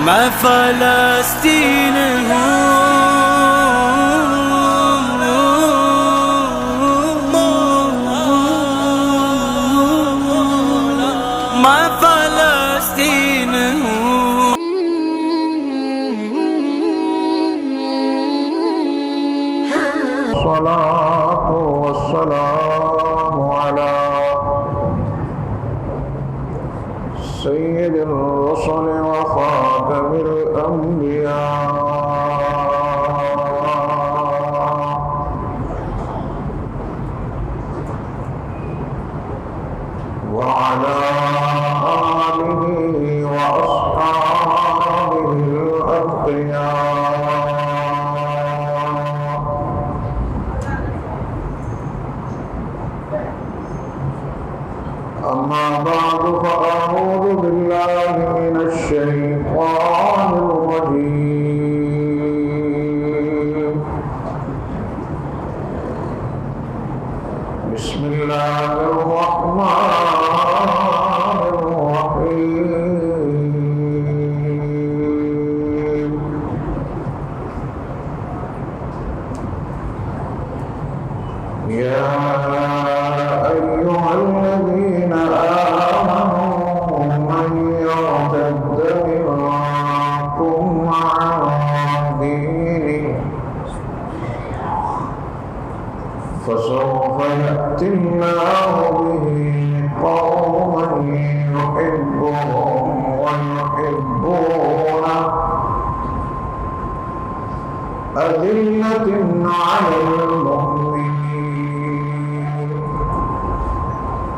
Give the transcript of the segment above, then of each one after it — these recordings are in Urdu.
میں فلسطین میں فلسطین ہوں. الصلاة والسلام على سيد الرسل وخاتم الأنبياء وعلى آله وأصحابه الأتقياء. أما بعد فأعوذ بالله من الشيطان الرجيم. بسم الله الرحمن الرحيم. يا أيها الذين آمنوا من يرتد منكم عن دينه فسوف يأتي الله به قوما يحبهم ويحبونه أذلة على المؤمنين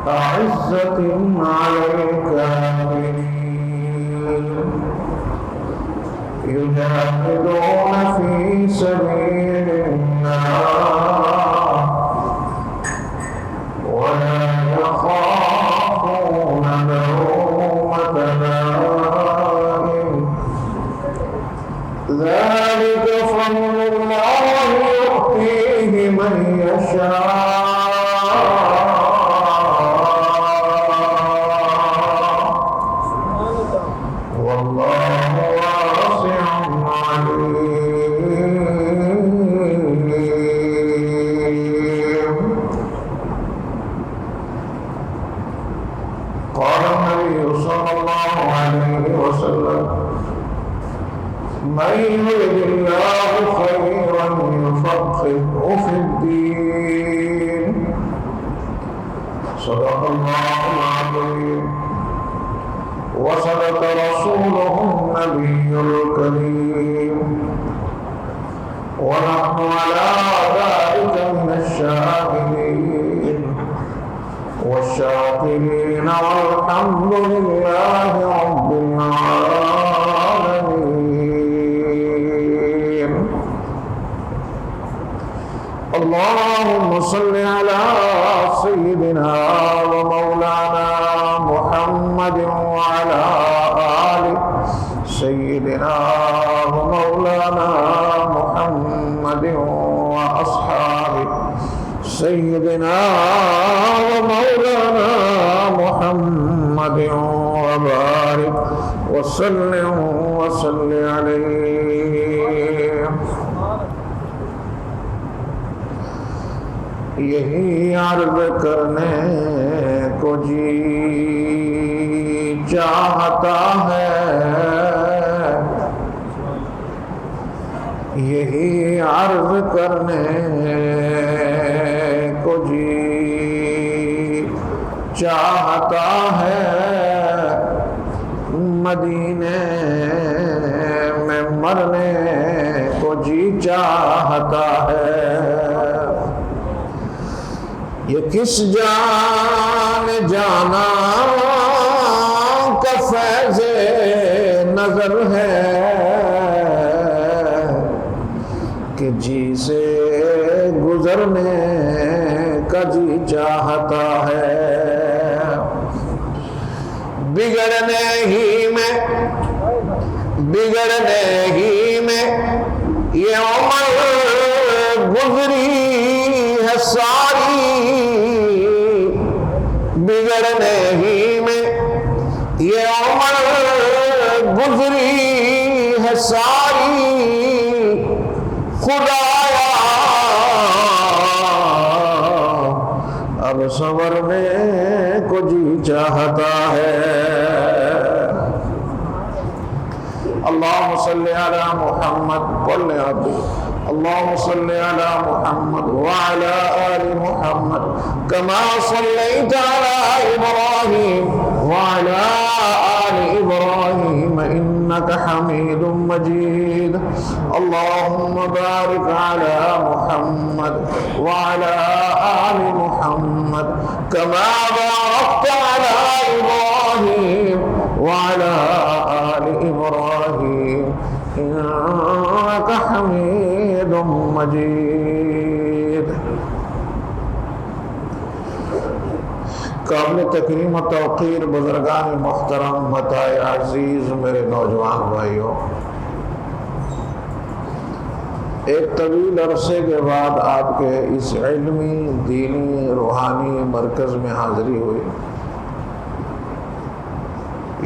أعزة على الكافرين يجاهدون في سبيل الله ولا يخافون لومة لائم ذلك فضل الله يؤتيه من يشاء والله واسع عليم. قال النبي صلى الله عليه وسلم من يرد الله خيرا يفقهه في الدين. صدق الله العظيم وصدق رسوله النبي الكريم ونحن على ذلك من الشاهدين والشاكرين والحمد لله رب العالمين. اللهم صل على سيدنا ومولانا محمد وعلى آل سيدنا ومولانا محمد وأصحاب سيدنا ومولانا محمد وبارك وسلم وصل عليه. یہی عرض کرنے کو جی چاہتا ہے، یہی عرض کرنے کو جی چاہتا ہے، مدینے میں مرنے کو جی چاہتا ہے. یہ کس جان جانا کا فیض نظر ہے کہ جی سے گزرنے کا جی چاہتا ہے. بگڑنے ہی میں یہ عمر گزری ہے ساری، بگڑنے ہی میں یہ عمر گزری سنورنے کو جی چاہتا ہے۔ اللہم صلی علی محمد قل عبدی اللہم صلی علی محمد وعلی آل محمد کما صلیت علی ابراہیم وعلی آل ابراہیم انکا حمید مجید۔ اللہم بارک علی محمد وعلی آل محمد کما بارکت علی ابراہیم وعلی آل ابراہیم انکا حمید مجید۔ قابل تکریم و توقیر بزرگان محترم، متاع عزیز، میرے نوجوان بھائیوں، ایک طویل عرصے کے بعد آپ کے اس علمی، دینی، روحانی مرکز میں حاضری ہوئی۔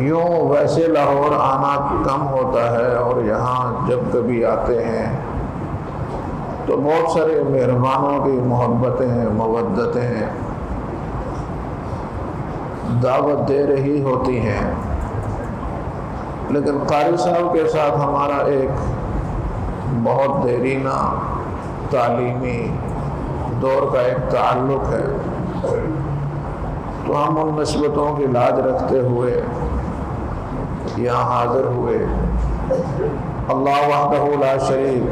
یوں ویسے لاہور آنا کم ہوتا ہے اور یہاں جب کبھی آتے ہیں تو بہت سارے مہربانوں کی محبتیں، مودتیں دعوت دے رہی ہوتی ہیں، لیکن قاری صاحب کے ساتھ ہمارا ایک بہت دیرینہ تعلیمی دور کا ایک تعلق ہے، تو ہم ان نسبتوں کی لاج رکھتے ہوئے یہاں حاضر ہوئے۔ اللہ وحدہ لا شریک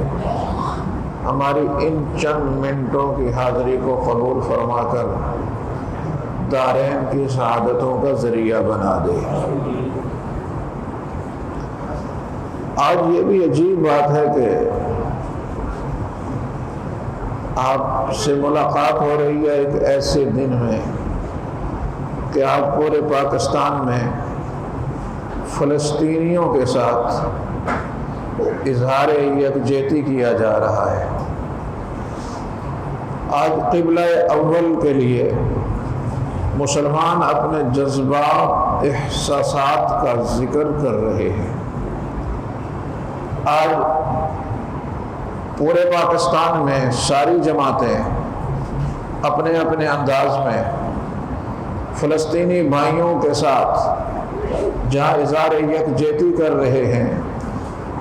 ہماری ان چند منٹوں کی حاضری کو قبول فرما کر دارین کی سعادتوں کا ذریعہ بنا دے۔ آج یہ بھی عجیب بات ہے کہ آپ سے ملاقات ہو رہی ہے ایک ایسے دن میں کہ آپ پورے پاکستان میں فلسطینیوں کے ساتھ اظہار یکجہتی کیا جا رہا ہے۔ آج قبلہ اول کے لیے مسلمان اپنے جذبات، احساسات کا ذکر کر رہے ہیں۔ آج پورے پاکستان میں ساری جماعتیں اپنے اپنے انداز میں فلسطینی بھائیوں کے ساتھ جہاں اظہار یکجہتی کر رہے ہیں،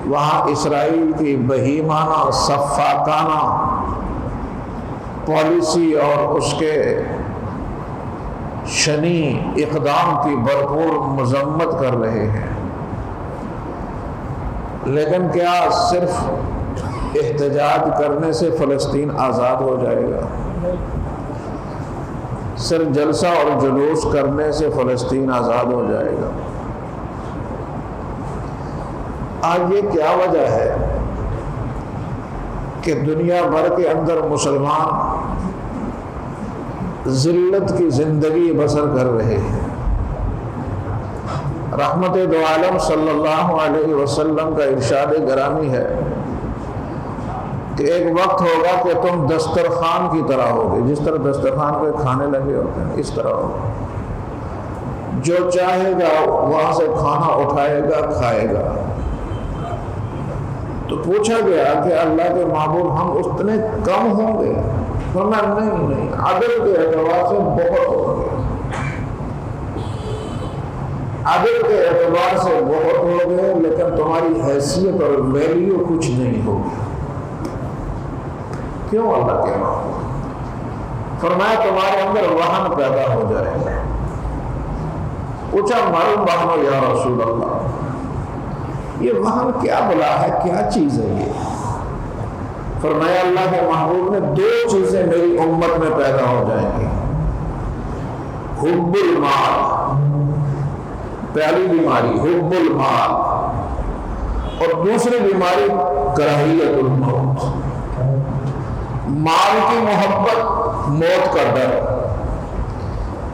وہاں اسرائیل کی بہیمانہ، سفاکانہ پالیسی اور اس کے شنی اقدام کی بھرپور مذمت کر رہے ہیں۔ لیکن کیا صرف احتجاج کرنے سے فلسطین آزاد ہو جائے گا؟ صرف جلسہ اور جلوس کرنے سے فلسطین آزاد ہو جائے گا؟ آج یہ کیا وجہ ہے کہ دنیا بھر کے اندر مسلمان ذلت کی زندگی بسر کر رہے ہیں؟ رحمت دو عالم صلی اللہ علیہ وسلم کا ارشاد گرامی ہے کہ ایک وقت ہوگا کہ تم دسترخوان کی طرح ہوگے، جس طرح دسترخوان پہ کھانے لگے ہوتے ہیں اس طرح ہوگا، جو چاہے گا وہاں سے کھانا اٹھائے گا، کھائے گا۔ تو پوچھا گیا کہ اللہ کے محبوب ہم اتنے کم ہوں گے؟ فرمایا نہیں، عدد کے اعتبار سے بہت ہوں گے، عدد کے اعتبار سے بہت ہوں گے، لیکن تمہاری حیثیت اور ویلیو کچھ نہیں ہوگی۔ کیوں اللہ کے محبوب؟ فرمایا تمہارے اندر وہن پیدا ہو جائے گا۔ پوچھا معلوم بہنو یا رسول اللہ، یہ وہن کیا بلا ہے، کیا چیز ہے یہ؟ فرمایا اللہ کے محبوب نے دو چیزیں میری امت میں پیدا ہو جائیں گی، حب المال، پہلی بیماری حب المال، اور دوسری بیماری کراہیت الموت، مال کی محبت، موت کا ڈر۔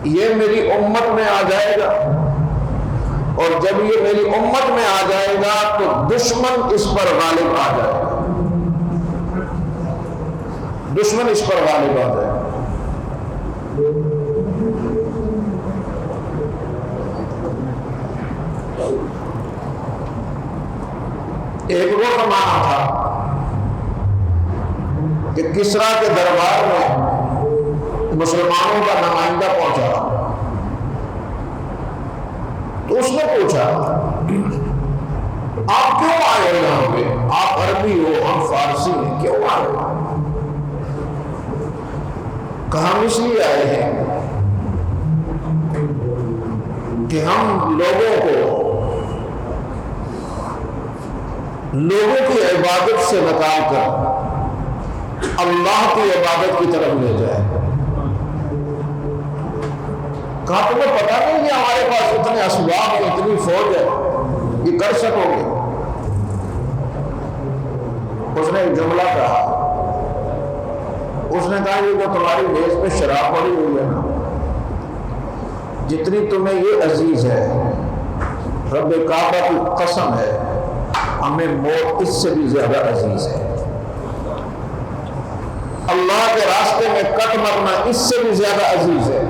یہ میری امت میں آ جائے گا، اور جب یہ میری امت میں آ جائے گا تو دشمن اس پر غالب آ جائے گا، دشمن اس پر غالب آ جائے گا۔ ایک وہ زمانہ تھا کہ کسریٰ کے دربار میں مسلمانوں کا نمائندہ پہنچا تو اس نے پوچھا آپ کیوں آئے ہو یہاں پہ؟ آپ عربی ہو، ہم فارسی ہیں، کیوں آئے ہو؟ کہا ہم اس لیے آئے ہیں کہ ہم لوگوں کی عبادت سے نکال کر اللہ کی عبادت کی طرف لے جائے۔ کہا تمہیں پتا نہیں کہ ہمارے پاس اتنے اسباب ہیں، اتنی فوج ہے، یہ کر سکو گے؟ اس نے ایک جملہ کہا، اس نے کہا یہ جو تمہاری میز پہ شراب پڑی ہوئی ہے نا، جتنی تمہیں یہ عزیز ہے، رب کعبہ کی قسم ہے ہمیں موت اس سے بھی زیادہ عزیز ہے، اللہ کے راستے میں کٹ مرنا اس سے بھی زیادہ عزیز ہے۔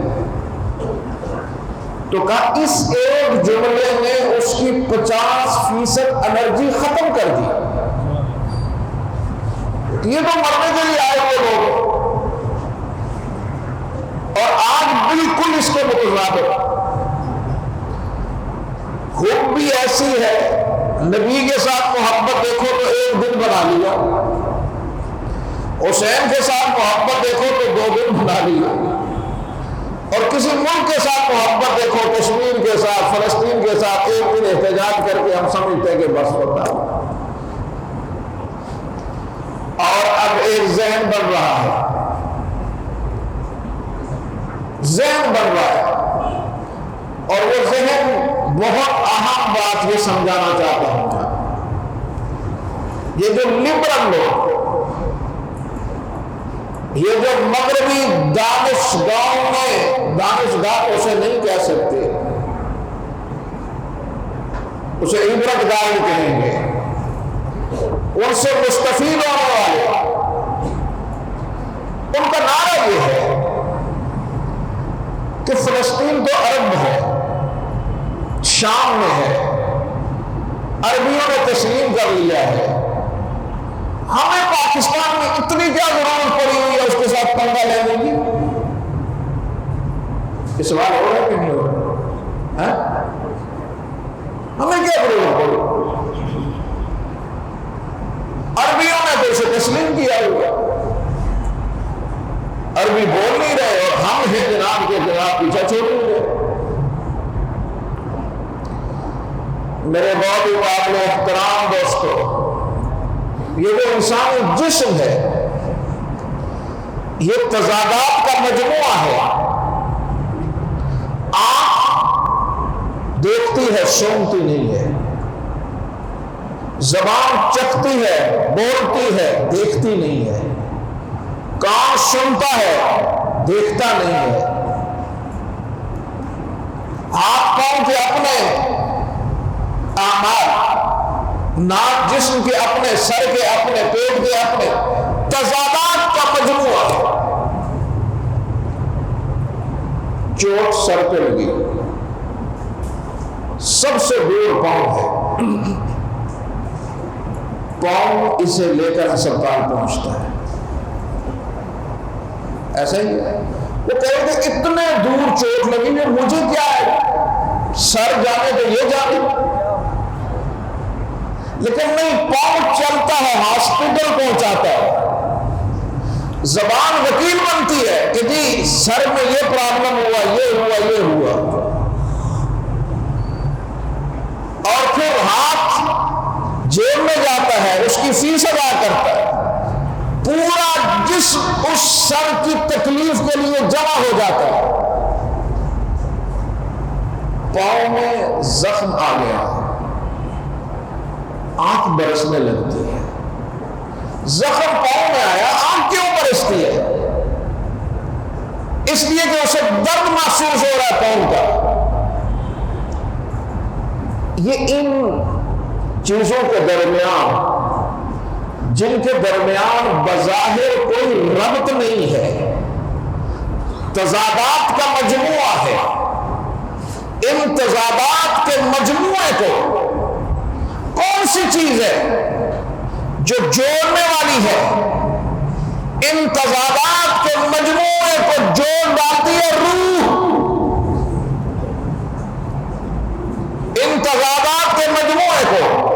تو کہا اس ایک جملے نے اس کی 50% انرجی ختم کر دی۔ یہ تو مرنے کے لیے آئے ہوئے لوگ اور آج بالکل اس کے متضاد حب بھی ایسی ہے، نبی کے ساتھ محبت دیکھو تو ایک دن بنا لیا، حسین کے ساتھ محبت دیکھو تو 2 دن بنا لیا، اور کسی ملک کے ساتھ محبت دیکھو، کشمیر کے ساتھ، فلسطین کے ساتھ 1 دن احتجاج کر کے ہم سمجھتے ہیں کہ بس ہوتا ہے۔ اور اب ایک ذہن بن رہا ہے، اور وہ ذہن بہت اہم بات یہ سمجھانا چاہتا ہوں۔ یہ جو لبرل لوگ، یہ جو مغربی دانشگاہوں میں، دانشگاہ اسے نہیں کہہ سکتے، اسے عبرت گاہ کہیں گے، ان سے مستفید ہونے والے، ان کا نعرہ یہ ہے کہ فلسطین تو عرب میں ہے، شام میں ہے، عربیوں نے تسلیم کر لیا ہے، ہمیں پاکستان میں اتنی کیا ضرورت پڑی ہوئی ہے اس کے ساتھ پنگا لینے کی؟ یہ سوال ہو رہا ہے کہ نہیں ہو رہا؟ ہمیں کیا ضرورت پڑی؟ عربیوں نے تو اسے تسلیم کیا ہوا، عربی بول نہیں رہے اور ہم ہیں جناب کے جناب پیچھا چھوڑ نہیں رہے۔ میرے بہت ہی قابل احترام دوستو، یہ جو انسانی جسم ہے یہ تضادات کا مجموعہ ہے۔ آنکھ دیکھتی ہے، سونگتی نہیں ہے، زبان چکھتی ہے، بولتی ہے، دیکھتی نہیں ہے، کان سنتا ہے، دیکھتا نہیں ہے، ہاتھ پاؤں کے اپنے اعمال، ناک جسم کے اپنے، سر کے اپنے، پیٹ کے اپنے، تضادات کا مجموعہ ہے۔ چوٹ سر پہ لگی، سب سے دور پاؤں ہے، پاؤں اسے لے کر ہسپتال پہنچتا ہے۔ ایسا ہی ہے، وہ کہے کہ اتنے دور چوٹ لگی ہے، مجھے کیا ہے، سر جانے تو یہ جانے، لیکن نہیں، پاؤں چلتا ہے، ہاسپٹل پہنچاتا ہے، زبان وکیل بنتی ہے کہ جی سر میں یہ پرابلم ہوا، یہ ہوا، یہ ہوا، اور پھر ہاتھ جیب میں جاتا ہے، اس کی فیس ادا کرتا ہے، پورا جسم اس سر کی تکلیف کے لیے جمع ہو جاتا ہے۔ پاؤں میں زخم آ گیا، آنکھ برسنے لگتی ہے، زخم پاؤں میں آیا، آنکھ کیوں برستی ہے؟ اس لیے کہ اسے درد محسوس ہو رہا ہے پاؤں کا۔ یہ ان چیزوں کے درمیان، جن کے درمیان بظاہر کوئی ربط نہیں ہے، تضادات کا مجموعہ ہے، ان تضادات کے مجموعے کو کون سی چیز ہے جو جوڑنے والی ہے؟ ان تضادات کے مجموعے کو جوڑ ڈالتی ہے روح، ان تضادات کے مجموعے کو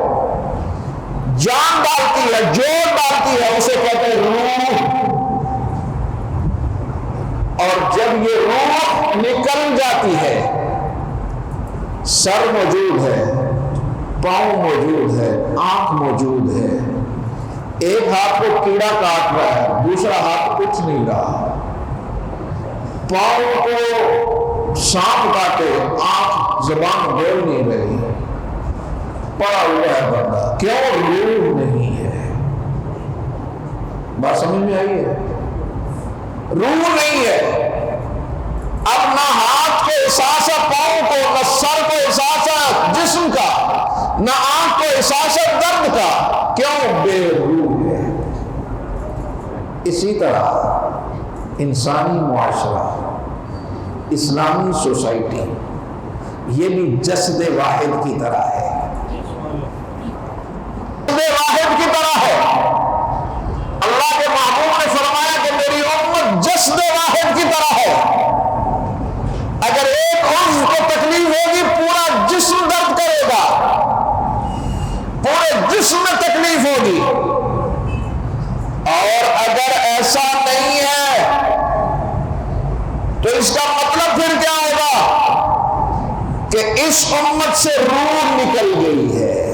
جان ڈالتی ہے، جوڑ ڈالتی ہے، اسے کہتے ہیں روح۔ اور جب یہ روح نکل جاتی ہے، سر موجود ہے، پاؤں موجود ہے، آنکھ موجود ہے، ایک ہاتھ کو کیڑا کاٹ رہا ہے، دوسرا ہاتھ کچھ نہیں رہا، پاؤں کو سانپ کاٹے، آنکھ زبان بول نہیں رہی، پڑا ہوا ہے بندہ، کیوں؟ روح نہیں ہے۔ بات سمجھ میں آئی ہے؟ روح نہیں ہے۔ اب نہ ہاتھ کو احساس ہے پاؤں کو، نہ سر کو احساس ہے جسم کا، نہ آنکھ کو احساس ہے درد کا، کیوں؟ بے روح ہے۔ اسی طرح انسانی معاشرہ، اسلامی سوسائٹی، یہ بھی جسد واحد کی طرح ہے، جسد واحد کی طرح ہے۔ اللہ کے محبوب نے فرمایا کہ میری امت جسد واحد کی طرح ہے، اگر ایک عضو کو تکلیف ہوگی پورا جسم درد کرے گا، پورے جسم میں تکلیف ہوگی۔ اور اگر ایسا نہیں ہے تو اس کا مطلب پھر کیا ہوگا کہ اس امت سے روح نکل گئی ہے۔